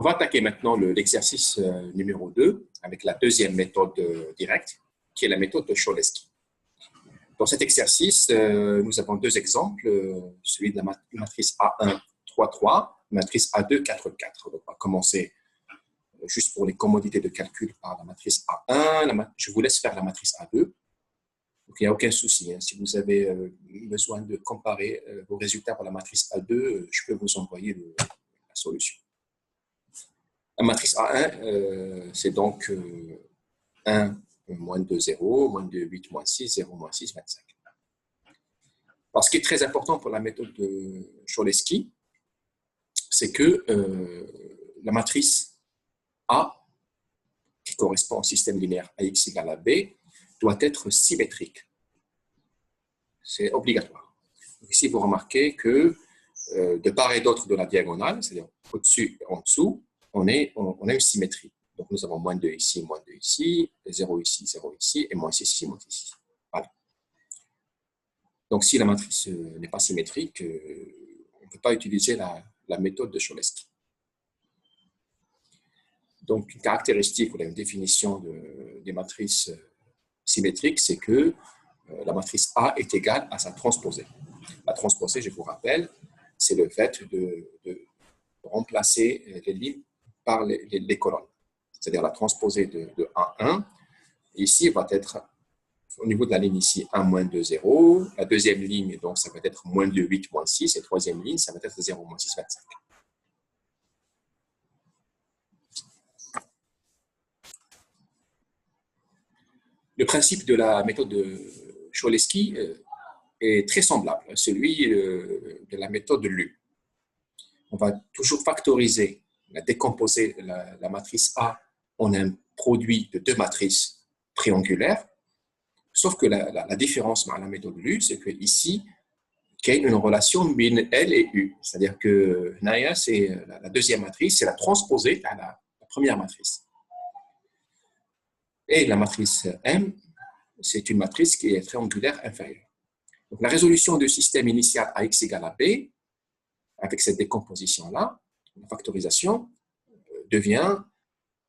On va attaquer maintenant l'exercice numéro 2 avec la deuxième méthode directe, qui est la méthode de Cholesky. Dans cet exercice, nous avons deux exemples, celui de la matrice A1, 3, 3, matrice A2, 4, 4. Donc, on va commencer juste pour les commodités de calcul par la matrice A1. Je vous laisse faire la matrice A2. Donc, il n'y a aucun souci. Hein. Si vous avez besoin de comparer vos résultats pour la matrice A2, je peux vous envoyer la solution. La matrice A1, c'est donc 1, moins 2, 0, moins 2, 8, moins 6, 0, moins 6, 25. Alors, ce qui est très important pour la méthode de Cholesky, c'est que la matrice A, qui correspond au système linéaire AX égale à B, doit être symétrique. C'est obligatoire. Donc, ici, vous remarquez que de part et d'autre de la diagonale, c'est-à-dire au-dessus et en dessous, on a une symétrie. Donc, nous avons moins 2 ici, moins 2 ici, 0 ici, et moins 6 ici, moins 6 ici. Voilà. Donc, si la matrice n'est pas symétrique, on ne peut pas utiliser la méthode de Cholesky. Donc, une caractéristique ou une définition des matrices symétriques, c'est que la matrice A est égale à sa transposée. La transposée, je vous rappelle, c'est le fait de remplacer les lignes par les colonnes. C'est-à-dire la transposée de A1, ici, va être au niveau de la ligne ici, 1, moins 2, 0. La deuxième ligne, donc, ça va être moins 2, 8, moins 6. Et troisième ligne, ça va être 0, moins 6, 25. Le principe de la méthode de Cholesky est très semblable à celui de la méthode de Lu. On va toujours factoriser, décomposer la matrice A en un produit de deux matrices triangulaires, sauf que la différence avec la méthode de Lu, c'est qu'ici, il y a une relation entre L et U. C'est-à-dire que Naya, c'est la deuxième matrice, c'est la transposée à la première matrice. Et la matrice M, c'est une matrice qui est triangulaire inférieure. Donc, la résolution du système initial AX égale à B, avec cette décomposition-là, la factorisation, devient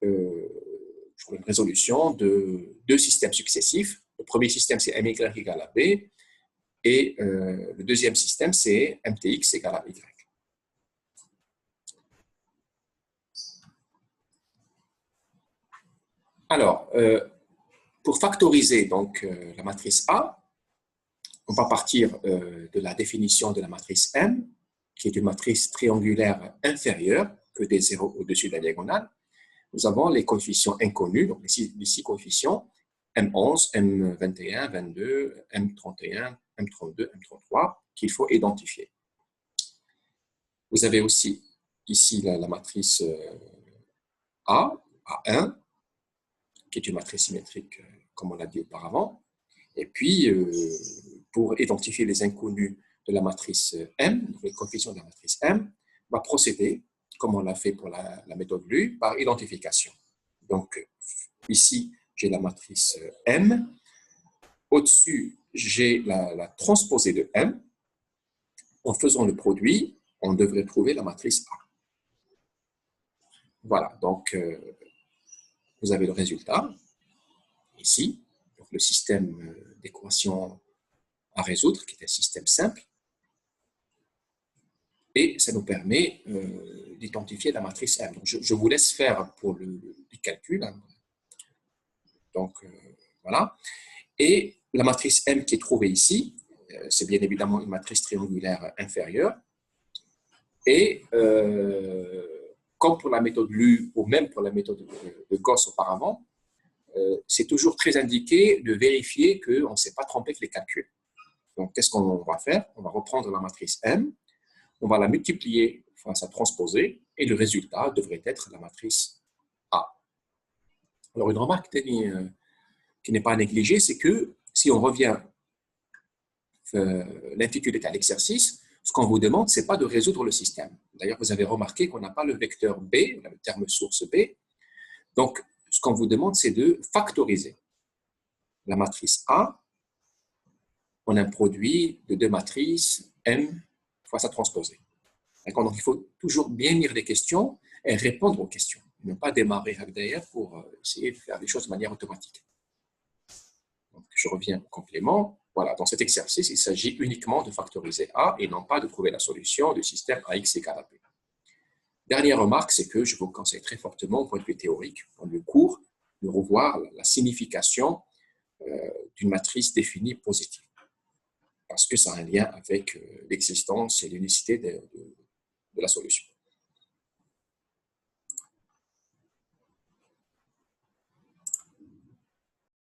une résolution de deux systèmes successifs. Le premier système, c'est MY égale à B, et le deuxième système, c'est MTX égale à Y. Alors, pour factoriser donc, la matrice A, on va partir de la définition de la matrice M, qui est une matrice triangulaire inférieure que des zéros au-dessus de la diagonale. Nous avons les coefficients inconnus, donc les six coefficients, M11, M21, 22, M31, M32, M33, qu'il faut identifier. Vous avez aussi ici la matrice A1, qui est une matrice symétrique, comme on l'a dit auparavant. Et puis, pour identifier les inconnus de la matrice M, les coefficients de la matrice M, on va procéder, comme on l'a fait pour la méthode LU, par identification. Donc, ici, j'ai la matrice M. Au-dessus, j'ai la transposée de M. En faisant le produit, on devrait trouver la matrice A. Voilà, donc, vous avez le résultat, ici. Donc, le système d'équations à résoudre, qui est un système simple. Et ça nous permet d'identifier la matrice M. Donc, je vous laisse faire pour les calculs. Hein. Donc, voilà. Et la matrice M qui est trouvée ici, c'est bien évidemment une matrice triangulaire inférieure. Et comme pour la méthode LU, ou même pour la méthode de Gauss auparavant, c'est toujours très indiqué de vérifier qu'on ne s'est pas trompé avec les calculs. Donc, qu'est-ce qu'on va faire? On va reprendre la matrice M, on va la multiplier fois sa transposée, et le résultat devrait être la matrice A. Alors, une remarque qui n'est pas négligée, c'est que si on revient, l'intitulé à l'exercice, ce qu'on vous demande, ce n'est pas de résoudre le système. D'ailleurs, vous avez remarqué qu'on n'a pas le vecteur B, le terme source B. Donc, ce qu'on vous demande, c'est de factoriser la matrice A en un produit de deux matrices M fois sa transposée. Donc, il faut toujours bien lire les questions et répondre aux questions. Ne pas démarrer Hagdayer pour essayer de faire des choses de manière automatique. Donc, je reviens au complément. Voilà, dans cet exercice, il s'agit uniquement de factoriser A et non pas de trouver la solution du système AX égale à B. Dernière remarque, c'est que je vous conseille très fortement, au point de vue théorique, dans le cours, de revoir la signification d'une matrice définie positive, parce que ça a un lien avec l'existence et l'unicité de la solution.